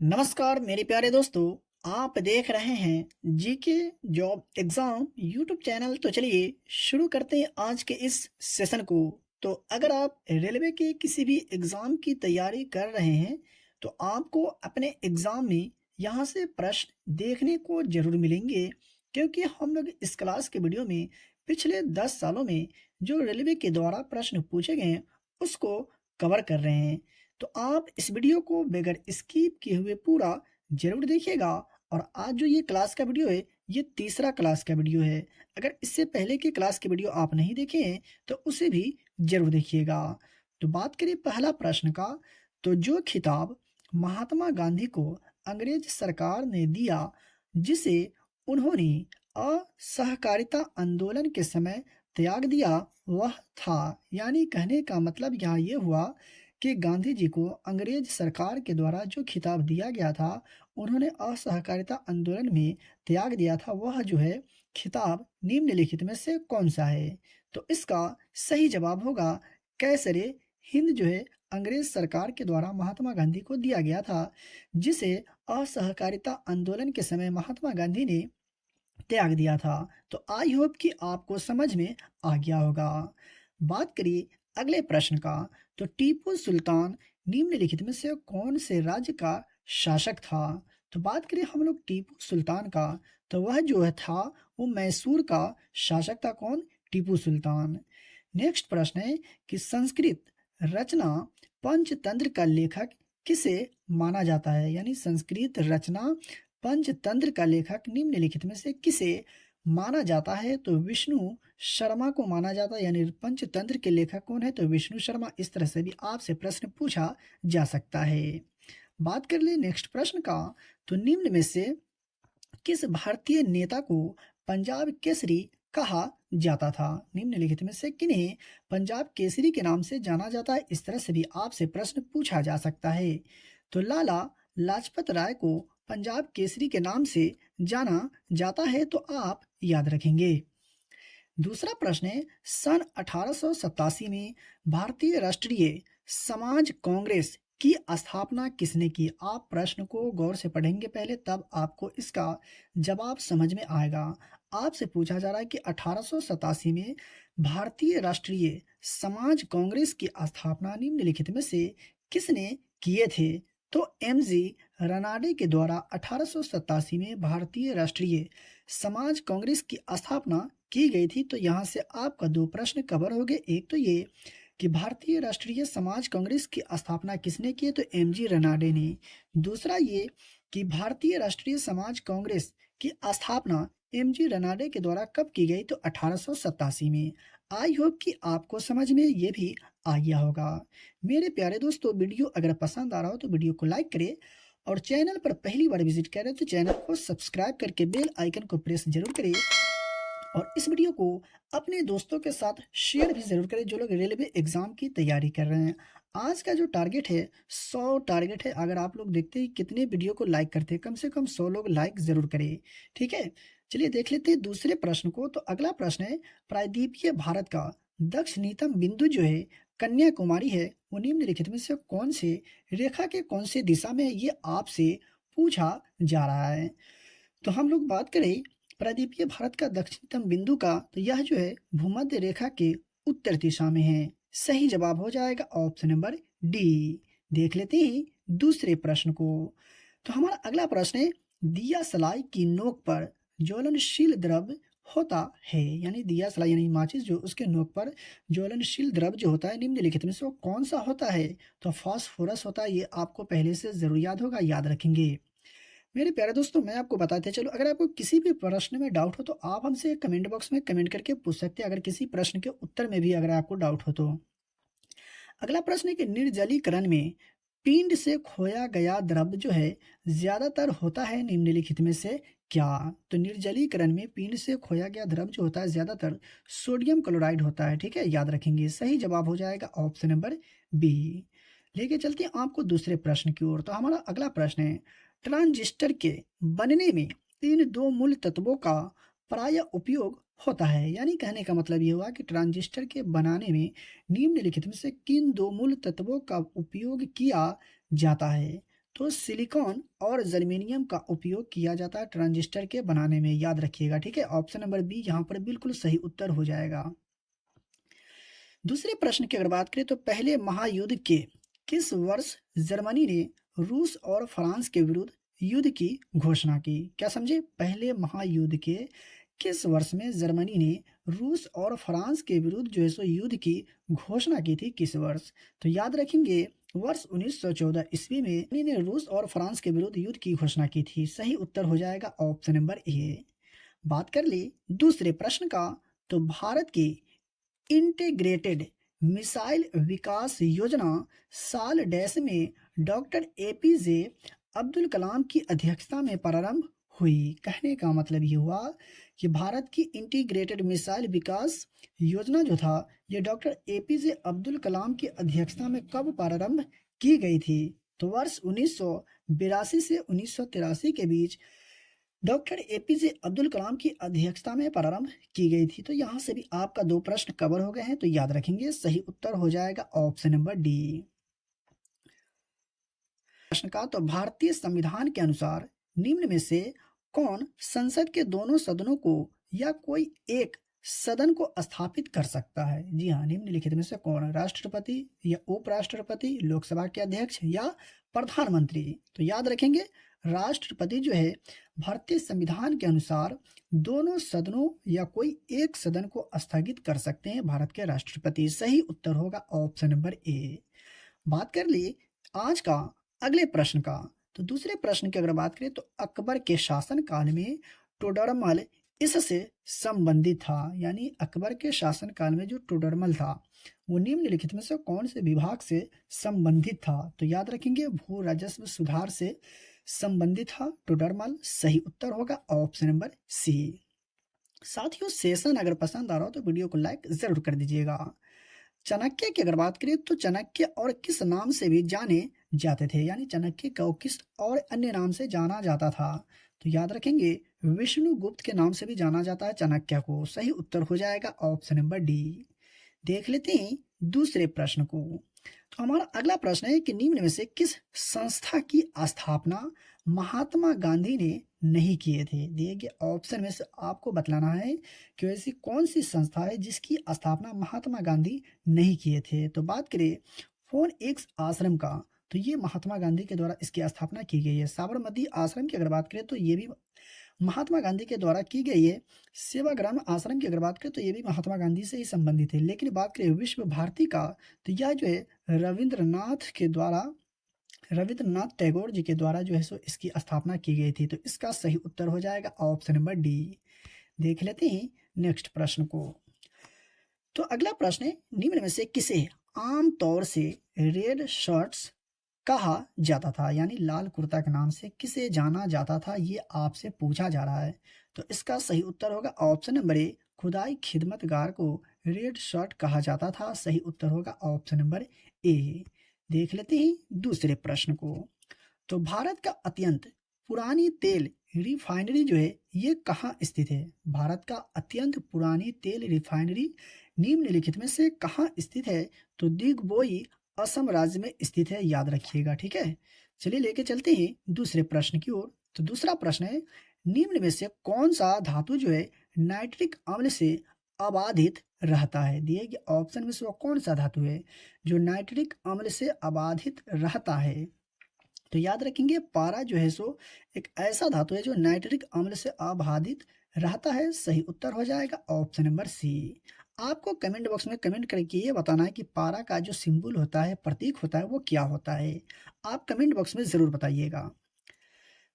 नमस्कार मेरे प्यारे दोस्तों। आप देख रहे हैं GK job exam YouTube channel. तो चलिए शुरू करते हैं आज के इस सेशन को। तो अगर आप रेलवे के किसी भी एग्जाम की तैयारी कर रहे हैं तो आपको अपने एग्जाम में यहाँ से प्रश्न देखने को जरूर मिलेंगे, क्योंकि हम लोग इस क्लास के वीडियो में पिछले 10 सालों में जो रेलवे के द्वारा प्रश्न पूछे गए हैं उसको कवर कर रहे हैं। तो आप इस वीडियो को बगैर स्किप किए हुए पूरा जरूर देखिएगा। और आज जो ये क्लास का वीडियो है ये तीसरा क्लास का वीडियो है। अगर इससे पहले के क्लास के वीडियो आप नहीं देखे हैं तो उसे भी जरूर देखिएगा। तो बात करें पहला प्रश्न का, तो जो खिताब महात्मा गांधी को अंग्रेज सरकार ने दिया जिसे उन्होंने असहकारिता आंदोलन के समय त्याग दिया वह था, यानी कहने का मतलब यहाँ ये हुआ कि गांधी जी को अंग्रेज सरकार के द्वारा जो खिताब दिया गया था उन्होंने असहकारिता आंदोलन में त्याग दिया था, वह जो है खिताब निम्नलिखित में से कौन सा है? तो इसका सही जवाब होगा कैसरे हिंद, जो है अंग्रेज सरकार के द्वारा महात्मा गांधी को दिया गया था, जिसे असहकारिता आंदोलन के समय महात्मा गांधी ने त्याग दिया था। तो आई होप कि आपको समझ में आ गया होगा। बात करिए अगले प्रश्न का, तो टीपू सुल्तान निम्नलिखित में से कौन से राज्य का शासक था? तो बात करें हम लोग टीपू सुल्तान का, तो वह जो है था वो मैसूर का शासक था। कौन? टीपू सुल्तान। नेक्स्ट प्रश्न है कि संस्कृत रचना पंचतंत्र का लेखक किसे माना जाता है? यानी संस्कृत रचना पंचतंत्र का लेखक निम्नलिखित में से किसे माना जाता है? तो विष्णु शर्मा को माना जाता है। यानी पंचतंत्र के लेखक कौन है? तो विष्णु शर्मा। इस तरह से भी आपसे प्रश्न पूछा जा सकता है। बात कर ले नेक्स्ट प्रश्न का, तो निम्न में से किस भारतीय नेता को पंजाब केसरी कहा जाता था? निम्नलिखित में से किन्हें पंजाब केसरी के नाम से जाना जाता है? इस तरह से भी आपसे प्रश्न पूछा जा सकता है। तो लाला लाजपत राय को पंजाब केसरी के नाम से जाना जाता है, तो आप याद रखेंगे। दूसरा प्रश्न है, सन 1887 में भारतीय राष्ट्रीय समाज कांग्रेस की स्थापना किसने की? आप प्रश्न को गौर से पढ़ेंगे पहले, तब आपको इसका जवाब समझ में आएगा। आपसे पूछा जा रहा है कि 1887 में भारतीय राष्ट्रीय समाज कांग्रेस की स्थापना निम्नलिखित में से किसने किए थे? तो एमजी रनाडे के द्वारा 1887 में भारतीय राष्ट्रीय समाज कांग्रेस की स्थापना की गई थी। तो यहाँ से आपका दो प्रश्न कवर हो गए। एक तो ये कि भारतीय राष्ट्रीय समाज कांग्रेस की स्थापना किसने की है? तो एमजी रनाडे ने। दूसरा ये कि भारतीय राष्ट्रीय समाज कांग्रेस की स्थापना एमजी रनाडे के द्वारा कब की गई? तो 1887 में। आई होप कि आपको समझ में ये भी आ गया होगा। मेरे प्यारे दोस्तों, वीडियो अगर पसंद आ रहा हो तो वीडियो को लाइक करें, और चैनल पर पहली बार विजिट करें तो चैनल को सब्सक्राइब करके बेल आइकन को प्रेस जरूर करें, और इस वीडियो को अपने दोस्तों के साथ शेयर भी ज़रूर करें जो लोग रेलवे एग्ज़ाम की तैयारी कर रहे हैं। आज का जो टारगेट है 100 टारगेट है। अगर आप लोग देखते हैं कितने वीडियो को लाइक करते हैं, कम से कम 100 लोग लाइक ज़रूर करें। ठीक है, चलिए देख लेते हैं दूसरे प्रश्न को। तो अगला प्रश्न है, प्रायद्वीपीय भारत का दक्षिणतम बिंदु जो है कन्याकुमारी है, वो निम्नलिखित में से कौन से रेखा के कौन से दिशा में है? ये आपसे पूछा जा रहा है। तो हम लोग बात करें प्रायद्वीपीय भारत का दक्षिणतम बिंदु का, तो यह जो है भूमध्य रेखा के उत्तर दिशा में है। सही जवाब हो जाएगा ऑप्शन नंबर डी। देख लेते हैं दूसरे प्रश्न को। तो हमारा अगला प्रश्न है, दिया सलाई की नोक पर ज्वलनशील द्रव होता है, यानी दिया सलाई यानी माचिस जो उसके नोक पर ज्वलनशील द्रव जो होता है निम्नलिखित में से वो कौन सा होता है? तो फास्फोरस होता है। ये आपको पहले से जरूर याद होगा, याद रखेंगे। मेरे प्यारे दोस्तों, मैं आपको बताते चलो, अगर आपको किसी भी प्रश्न में डाउट हो तो आप हमसे कमेंट बॉक्स में कमेंट करके पूछ सकते हैं, अगर किसी प्रश्न के उत्तर में भी अगर आपको डाउट हो तो। अगला प्रश्न है कि निर्जलीकरण में पिंड से खोया गया द्रव जो है ज्यादातर होता है निम्नलिखित में से क्या? तो निर्जलीकरण में पिंड से खोया गया द्रव जो होता है ज्यादातर सोडियम क्लोराइड होता है। ठीक है, याद रखेंगे। सही जवाब हो जाएगा ऑप्शन नंबर बी। लेके चलते हैं आपको दूसरे प्रश्न की ओर। तो हमारा अगला प्रश्न है, ट्रांजिस्टर के बनने में इन दो मूल तत्वों का प्राय उपयोग होता है, यानी कहने का मतलब ये हुआ कि ट्रांजिस्टर के बनाने में निम्नलिखित में से किन दो मूल तत्वों का उपयोग किया जाता है? तो सिलिकॉन और जर्मेनियम का उपयोग किया जाता है ट्रांजिस्टर के बनाने में, याद रखिएगा। ठीक है, ऑप्शन नंबर बी यहाँ पर बिल्कुल सही उत्तर हो जाएगा। दूसरे प्रश्न की अगर बात करें तो पहले महायुद्ध के किस वर्ष जर्मनी ने रूस और फ्रांस के विरुद्ध युद्ध की घोषणा की? क्या समझे? पहले महायुद्ध के किस वर्ष में जर्मनी ने रूस और फ्रांस के विरुद्ध जो है सो युद्ध की घोषणा की थी? किस वर्ष? तो याद रखेंगे वर्ष 1914 ईस्वी में जर्मनी ने रूस और फ्रांस के विरुद्ध युद्ध की घोषणा की थी। सही उत्तर हो जाएगा ऑप्शन नंबर ए। बात कर ले दूसरे प्रश्न का, तो भारत की इंटीग्रेटेड मिसाइल विकास योजना साल डैश में डॉक्टर एपीजे अब्दुल कलाम की अध्यक्षता में प्रारंभ हुई। कहने का मतलब ये हुआ कि भारत की इंटीग्रेटेड मिसाइल विकास योजना जो था ये डॉक्टर एपीजे अब्दुल कलाम की अध्यक्षता में कब प्रारंभ की गई थी? तो वर्ष 1982 से 1983 के बीच डॉक्टर एपीजे अब्दुल कलाम की अध्यक्षता में प्रारंभ की गई थी। तो यहाँ से भी आपका 2 प्रश्न कवर हो गए हैं, तो याद रखेंगे सही उत्तर हो जाएगा ऑप्शन नंबर डी। प्रश्न का, तो भारतीय संविधान के अनुसार निम्न में से कौन संसद के दोनों सदनों को या कोई एक सदन को स्थापित कर सकता है? जी हाँ, निम्नलिखित में से कौन? राष्ट्रपति या उपराष्ट्रपति, लोकसभा के अध्यक्ष या प्रधानमंत्री? तो याद रखेंगे राष्ट्रपति जो है भारतीय संविधान के अनुसार दोनों सदनों या कोई एक सदन को स्थगित कर सकते हैं भारत के राष्ट्रपति। सही उत्तर होगा ऑप्शन नंबर ए। बात कर ली आज का अगले प्रश्न का, तो दूसरे प्रश्न की अगर बात करें तो अकबर के शासन काल में टोडरमल इससे संबंधित था। यानी अकबर के शासन काल में जो टोडरमल था वो निम्नलिखित में से कौन से विभाग से संबंधित था? तो याद रखेंगे भू राजस्व सुधार से संबंधित था टोडरमल। सही उत्तर होगा ऑप्शन नंबर सी। साथियों, सेशन अगर पसंद आ रहा हो तो वीडियो को लाइक जरूर कर दीजिएगा। चाणक्य की अगर बात करें तो चाणक्य और किस नाम से भी जाने जाते थे? यानी चाणक्य को किस और अन्य नाम से जाना जाता था? तो याद रखेंगे विष्णुगुप्त के नाम से भी जाना जाता है चाणक्य को। सही उत्तर हो जाएगा ऑप्शन नंबर डी। देख लेते हैं दूसरे प्रश्न को। तो हमारा अगला प्रश्न है कि निम्न में से किस संस्था की स्थापना महात्मा गांधी ने नहीं किए थे? दिए गए ऑप्शन में से आपको बतलाना है कि ऐसी कौन सी संस्था है जिसकी स्थापना महात्मा गांधी नहीं किए थे। तो बात करें फोन एक्स आश्रम का, तो ये महात्मा गांधी के द्वारा इसकी स्थापना की गई है। साबरमती आश्रम की अगर बात करें तो ये भी महात्मा गांधी के द्वारा की गई है। सेवाग्राम आश्रम की अगर बात करें तो ये भी महात्मा गांधी से ही संबंधित है। लेकिन बात करें विश्व भारती का, तो यह जो है रविंद्रनाथ टैगोर जी के द्वारा जो है सो इसकी स्थापना की गई थी। तो इसका सही उत्तर हो जाएगा ऑप्शन नंबर डी। देख लेते हैं नेक्स्ट प्रश्न को। तो अगला प्रश्न है निम्न में से किसे आम तौर से रेड शर्ट्स कहा जाता था? यानी लाल कुर्ता के नाम से किसे जाना जाता था, ये आपसे पूछा जा रहा है। तो इसका सही उत्तर होगा ऑप्शन नंबर ए, खुदाई खिदमतगार को रेड शर्ट कहा जाता था। सही उत्तर होगा ऑप्शन नंबर ए। देख लेते हैं दूसरे प्रश्न को। तो भारत का अत्यंत पुरानी तेल रिफाइनरी जो है ये कहाँ स्थित है? भारत का अत्यंत पुरानी तेल रिफाइनरी निम्नलिखित में से कहाँ स्थित है? तो दिग्बोई असम राज्य में स्थित है, याद रखिएगा। ठीक है, चलिए लेके चलते हैं दूसरे प्रश्न की ओर। तो दूसरा प्रश्न है निम्न में से कौन सा धातु जो है नाइट्रिक अम्ल से अबाधित रहता है? दिए गए ऑप्शन में से वो कौन सा धातु है जो नाइट्रिक अम्ल से अबाधित रहता है? तो याद रखेंगे पारा जो है सो एक ऐसा धातु है जो नाइट्रिक अम्ल से अबाधित रहता है। सही उत्तर हो जाएगा ऑप्शन नंबर सी। आपको कमेंट बॉक्स में कमेंट करके ये बताना है कि पारा का जो सिंबल होता है, प्रतीक होता है, वो क्या होता है। आप कमेंट बॉक्स में जरूर बताइएगा।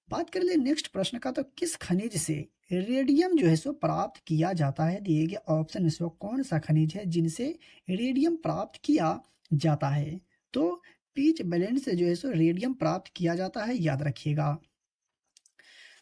बात कर ले नेक्स्ट प्रश्न का, तो किस खनिज से रेडियम जो है सो प्राप्त किया जाता है? दिए गए ऑप्शन में से कौन सा खनिज है जिनसे रेडियम प्राप्त किया जाता है? तो पीच ब्लेंड से जो है सो रेडियम प्राप्त किया जाता है, याद रखिएगा।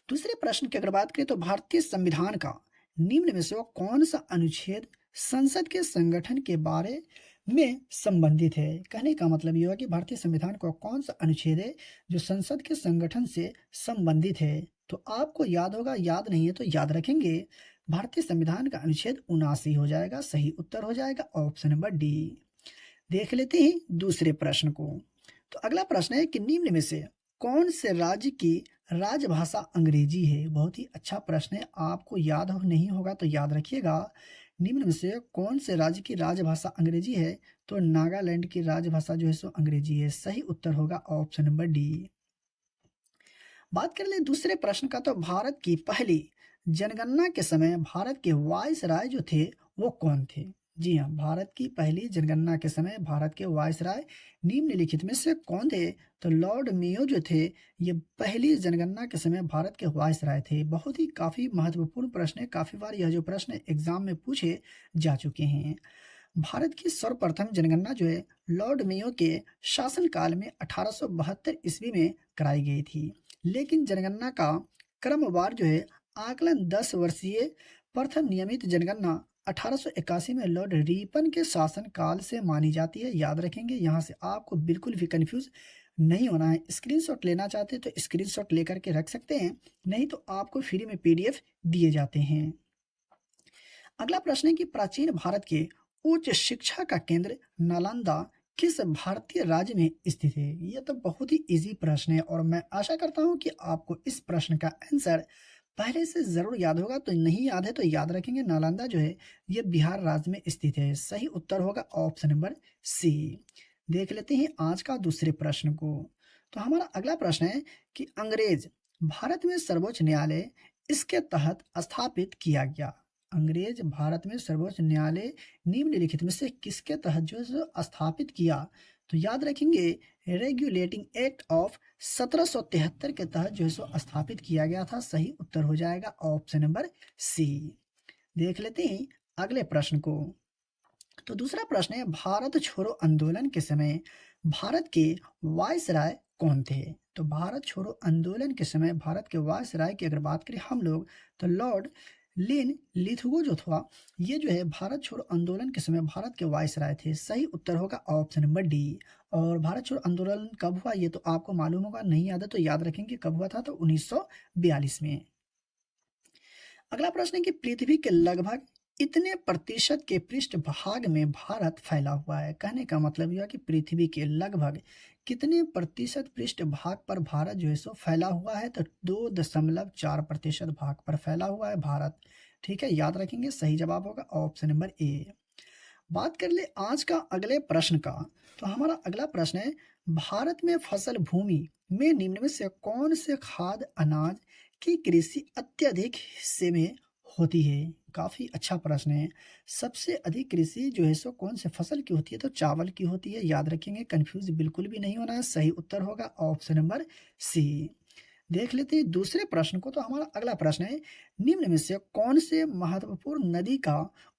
दूसरे प्रश्न की अगर बात करें तो भारतीय संविधान का निम्न में से कौन सा अनुच्छेद संसद के संगठन के बारे में संबंधित है? कहने का मतलब यह है कि भारतीय संविधान का कौन सा अनुच्छेद है जो संसद के संगठन से संबंधित है? तो आपको याद होगा, याद नहीं है तो याद रखेंगे भारतीय संविधान का अनुच्छेद 79 हो जाएगा। सही उत्तर हो जाएगा ऑप्शन नंबर डी। देख लेते हैं दूसरे प्रश्न को। तो अगला प्रश्न है कि निम्न में से कौन से राज्य की राजभाषा अंग्रेजी है? बहुत ही अच्छा प्रश्न है, आपको याद हो नहीं होगा तो याद रखिएगा। निम्न में से कौन से राज्य की राजभाषा अंग्रेजी है? तो नागालैंड की राजभाषा जो है सो अंग्रेजी है। सही उत्तर होगा ऑप्शन नंबर डी। बात कर ले दूसरे प्रश्न का, तो भारत की पहली जनगणना के समय भारत के वायसराय जो थे वो कौन थे? जी हाँ, भारत की पहली जनगणना के समय भारत के वायसराय निम्नलिखित में से कौन थे? तो लॉर्ड मेयो जो थे, ये पहली जनगणना के समय भारत के वायसराय थे। बहुत ही काफी महत्वपूर्ण प्रश्न है, काफी बार यह जो प्रश्न एग्जाम में पूछे जा चुके हैं। भारत की सर्वप्रथम जनगणना जो है लॉर्ड मेयो के शासनकाल में 1872 ईस्वी में कराई गई थी। लेकिन जनगणना का क्रमवार जो है आकलन 10 वर्षीय प्रथम नियमित जनगणना 1881 में लॉर्ड रिपन के शासनकाल से मानी जाती है। याद रखेंगे, यहाँ से आपको बिल्कुल भी कंफ्यूज नहीं होना है। स्क्रीनशॉट लेना चाहते हैं तो स्क्रीनशॉट लेकर के रख सकते हैं, नहीं तो आपको फ्री में पीडीएफ दिए जाते हैं। अगला प्रश्न है कि प्राचीन भारत के उच्च शिक्षा का केंद्र नालंदा किस भारतीय राज्य में स्थित है? यह तो बहुत ही इजी प्रश्न है और मैं आशा करता हूं कि आपको इस प्रश्न का आंसर पहले से जरूर याद होगा। तो नहीं याद है तो याद रखेंगे, नालंदा जो है यह बिहार राज्य में स्थित है। सही उत्तर होगा ऑप्शन नंबर सी। देख लेते हैं आज का दूसरे प्रश्न को। तो हमारा अगला प्रश्न है कि अंग्रेज भारत में सर्वोच्च न्यायालय इसके तहत स्थापित किया गया। अंग्रेज भारत में सर्वोच्च न्यायालय निम्नलिखित में से किसके तहत जो है सो स्थापित किया? तो याद रखेंगे, रेगुलेटिंग एक्ट ऑफ 1773 के तहत जो है सो स्थापित किया गया था। सही उत्तर हो जाएगा ऑप्शन नंबर सी। देख लेते हैं अगले प्रश्न को। तो दूसरा प्रश्न है, भारत छोड़ो आंदोलन के समय भारत के वायसराय कौन थे? तो भारत छोड़ो आंदोलन के समय भारत के वायसराय की अगर बात करें हम लोग, तो लॉर्ड लेन लिथुगो जो था, ये जो है भारत छोड़ो आंदोलन के समय भारत के वायसराय थे। सही उत्तर होगा ऑप्शन नंबर डी। और भारत छोड़ो आंदोलन कब हुआ ये तो आपको मालूम होगा, नहीं याद है तो याद रखेंगे कब हुआ था, तो 1942 में। अगला प्रश्न है कि पृथ्वी के लगभग इतने प्रतिशत के पृष्ठभाग में भारत फैला हुआ है? कहने का मतलब यह कि पृथ्वी के लगभग कितने प्रतिशत पृष्ठभाग पर भारत जो है सो फैला हुआ है? तो 2.4% भाग पर फैला हुआ है भारत। ठीक है, याद रखेंगे, सही जवाब होगा ऑप्शन नंबर ए। बात कर ले आज का अगले प्रश्न का। तो हमारा अगला प्रश्न है, भारत में फसल भूमि में निम्न में से कौन से खाद्य अनाज की कृषि अत्यधिक हिस्से में होती है? काफी अच्छा प्रश्न है। सबसे अधिक कृषि जो है सो कौन से फसल की होती है? तो चावल की होती है। याद रखेंगे, कंफ्यूज बिल्कुल भी नहीं होना है। सही उत्तर होगा ऑप्शन नंबर सी। देख लेते हैं दूसरे प्रश्न को। तो हमारा अगला प्रश्न है, निम्न में से कौन से महत्वपूर्ण नदी का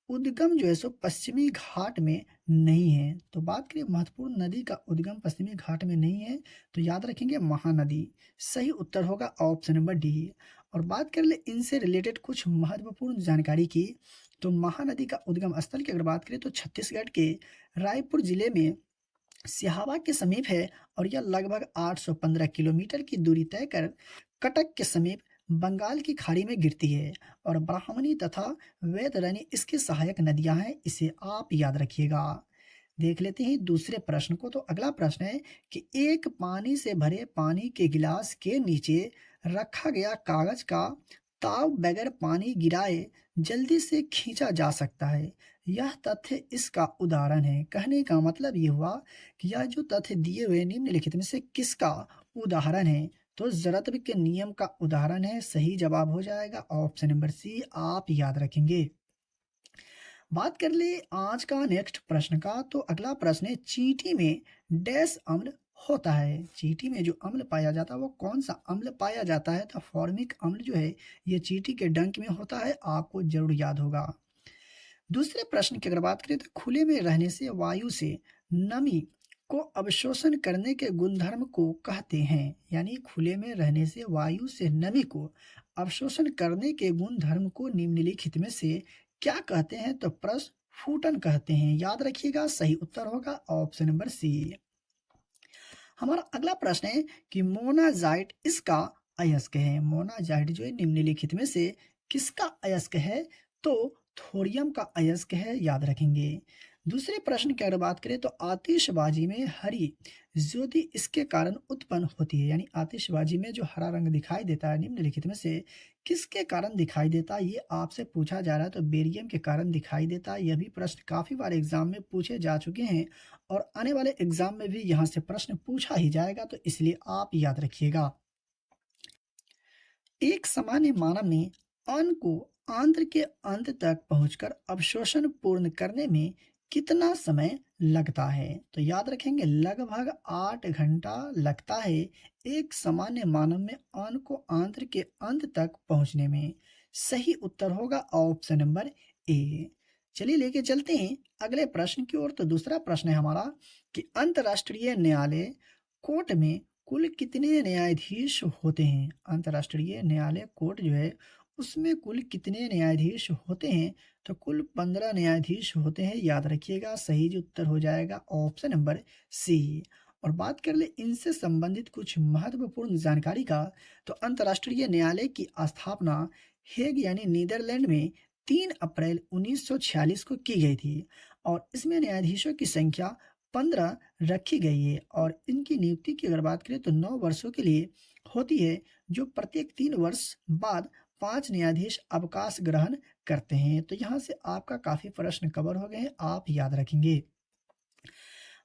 उद्गम जो है सो पश्चिमी घाट में नहीं है? तो बात करें महत्वपूर्ण नदी का उद्गम पश्चिमी घाट में नहीं है, तो याद रखेंगे महानदी। सही उत्तर होगा ऑप्शन नंबर डी। और बात कर ले इनसे रिलेटेड कुछ महत्वपूर्ण जानकारी की, तो महानदी का उद्गम स्थल की अगर बात करें तो छत्तीसगढ़ के रायपुर जिले में सिहावा के समीप है और यह लगभग 815 किलोमीटर की दूरी तय कर कटक के समीप बंगाल की खाड़ी में गिरती है। और ब्राह्मणी तथा वैतरणी इसकी सहायक नदियां हैं, इसे आप याद रखिएगा। देख लेते हैं दूसरे प्रश्न को। तो अगला प्रश्न है कि एक पानी से भरे पानी के गिलास के नीचे रखा गया कागज का ताव बगैर पानी गिराए जल्दी से खींचा जा सकता है, यह तथ्य इसका उदाहरण है। कहने का मतलब ये हुआ कि यह जो तथ्य दिए हुए निम्नलिखित में से किसका उदाहरण है? तो जरत्व के नियम का उदाहरण है। सही जवाब हो जाएगा ऑप्शन नंबर सी, आप याद रखेंगे। बात कर ले आज का नेक्स्ट प्रश्न का। तो अगला प्रश्न है, चींटी में डैश अम्ल होता है? चींटी में जो अम्ल पाया जाता है वो कौन सा अम्ल पाया जाता है? तो फॉर्मिक अम्ल जो है ये चींटी के डंक में होता है, आपको जरूर याद होगा। दूसरे प्रश्न की अगर बात करें तो खुले में रहने से वायु से नमी को अवशोषण करने के गुणधर्म को कहते हैं। यानी खुले में रहने से वायु से नमी को अवशोषण करने के गुणधर्म को निम्नलिखित में से क्या कहते हैं? तो प्रस्फुटन कहते हैं। याद रखिएगा, सही उत्तर होगा ऑप्शन नंबर सी। हमारा अगला प्रश्न है कि मोनाजाइट इसका अयस्क है। मोनाजाइट जो है निम्नलिखित में से किसका अयस्क है? तो थोरियम का अयस्क है, याद रखेंगे। दूसरे प्रश्न की अगर बात करें तो आतिशबाजी में हरी ज्योति इसके कारण उत्पन्न होती है, यानी आतिशबाजी में जो हरा रंग दिखाई देता है निम्नलिखित में से किसके कारण दिखाई देता है, ये आपसे पूछा जा रहा है। तो बेरियम के कारण दिखाई देता है। यह भी प्रश्न काफी बार एग्जाम में पूछे जा चुके हैं और आने वाले एग्जाम में भी यहाँ से प्रश्न पूछा ही जाएगा, तो इसलिए आप याद रखिएगा। एक सामान्य मानव में अन्न को आंत्र के अंत तक पहुंचकर अवशोषण पूर्ण करने में कितना समय लगता है? तो याद रखेंगे लगभग 8 घंटा लगता है एक सामान्य मानव में अन्न को आंत्र के अंत तक पहुंचने में। सही उत्तर होगा ऑप्शन नंबर ए। चलिए लेके चलते हैं अगले प्रश्न की ओर। तो दूसरा प्रश्न है हमारा कि अंतर्राष्ट्रीय न्यायालय कोर्ट में कुल कितने न्यायाधीश होते हैं? अंतर्राष्ट्रीय न्यायालय कोर्ट जो है उसमें कुल कितने न्यायाधीश होते हैं? तो कुल 15 न्यायाधीश होते हैं, याद रखिएगा। सही जो उत्तर हो जाएगा ऑप्शन नंबर सी। और बात कर ले इनसे संबंधित कुछ महत्वपूर्ण जानकारी का, तो अंतर्राष्ट्रीय न्यायालय की स्थापना हेग यानी नीदरलैंड में 3 अप्रैल 1946 को की गई थी और इसमें न्यायाधीशों की संख्या 15 रखी गई है और इनकी नियुक्ति की अगर बात करें तो 9 वर्षों के लिए होती है, जो प्रत्येक 3 वर्ष बाद 5 न्यायाधीश अवकाश ग्रहण करते हैं। तो यहाँ से आपका काफी प्रश्न कवर हो गए हैं, आप याद रखेंगे।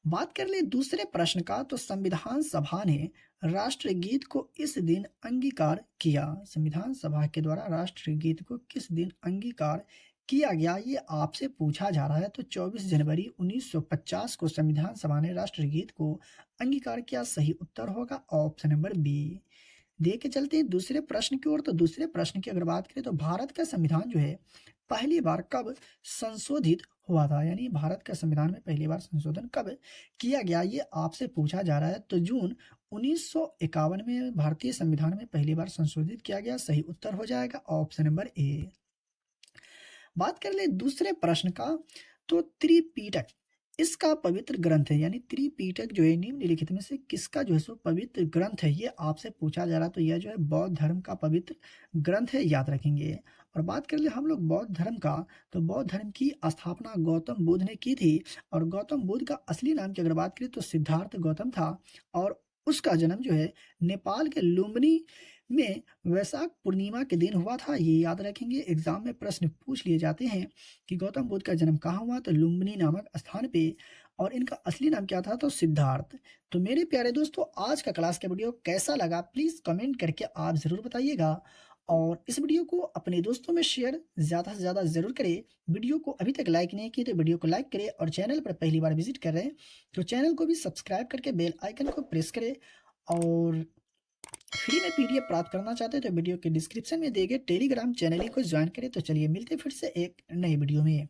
बात कर ले दूसरे प्रश्न का, तो संविधान सभा ने राष्ट्रगीत को इस दिन अंगीकार किया। संविधान सभा के द्वारा राष्ट्रगीत को किस दिन अंगीकार किया गया, ये आपसे पूछा जा रहा है। तो 24 जनवरी 1950 को संविधान सभा ने राष्ट्रगीत को अंगीकार किया। सही उत्तर होगा ऑप्शन नंबर बी। देख के चलते हैं दूसरे प्रश्न की ओर। तो दूसरे प्रश्न की अगर बात करें तो भारत का संविधान जो है पहली बार कब संशोधित हुआ था, यानी भारत का संविधान में पहली बार संशोधन कब किया गया, ये आपसे पूछा जा रहा है। तो जून 1951 में भारतीय संविधान में पहली बार संशोधित किया गया। सही उत्तर हो जाएगा ऑप्शन नंबर ए। बात कर ले दूसरे प्रश्न का, तो त्रिपिटक इसका पवित्र ग्रंथ है, यानी त्रिपिटक जो है निम्नलिखित में से किसका जो है सो पवित्र ग्रंथ है, ये आपसे पूछा जा रहा है। तो यह जो है बौद्ध धर्म का पवित्र ग्रंथ है, याद रखेंगे। और बात कर ले हम लोग बौद्ध धर्म का, तो बौद्ध धर्म की स्थापना गौतम बुद्ध ने की थी और गौतम बुद्ध का असली नाम की अगर बात करें तो सिद्धार्थ गौतम था और उसका जन्म जो है नेपाल के लुम्बिनी में वैशाख पूर्णिमा के दिन हुआ था, ये याद रखेंगे। एग्जाम में प्रश्न पूछ लिए जाते हैं कि गौतम बुद्ध का जन्म कहाँ हुआ, तो लुम्बिनी नामक स्थान पे, और इनका असली नाम क्या था, तो सिद्धार्थ। तो मेरे प्यारे दोस्तों, आज का क्लास का वीडियो कैसा लगा प्लीज कमेंट करके आप जरूर बताइएगा और इस वीडियो को अपने दोस्तों में शेयर ज्यादा से ज्यादा जरूर करें। वीडियो को अभी तक लाइक नहीं किए तो वीडियो को लाइक करें और चैनल पर पहली बार विजिट कर रहे हैं तो चैनल को भी सब्सक्राइब करके बेल आइकन को प्रेस करें और फ्री में पीडीएफ प्राप्त करना चाहते हैं तो वीडियो के डिस्क्रिप्शन में दिए गए टेलीग्राम चैनल को ज्वाइन करें। तो चलिए मिलते हैं फिर से एक नई वीडियो में।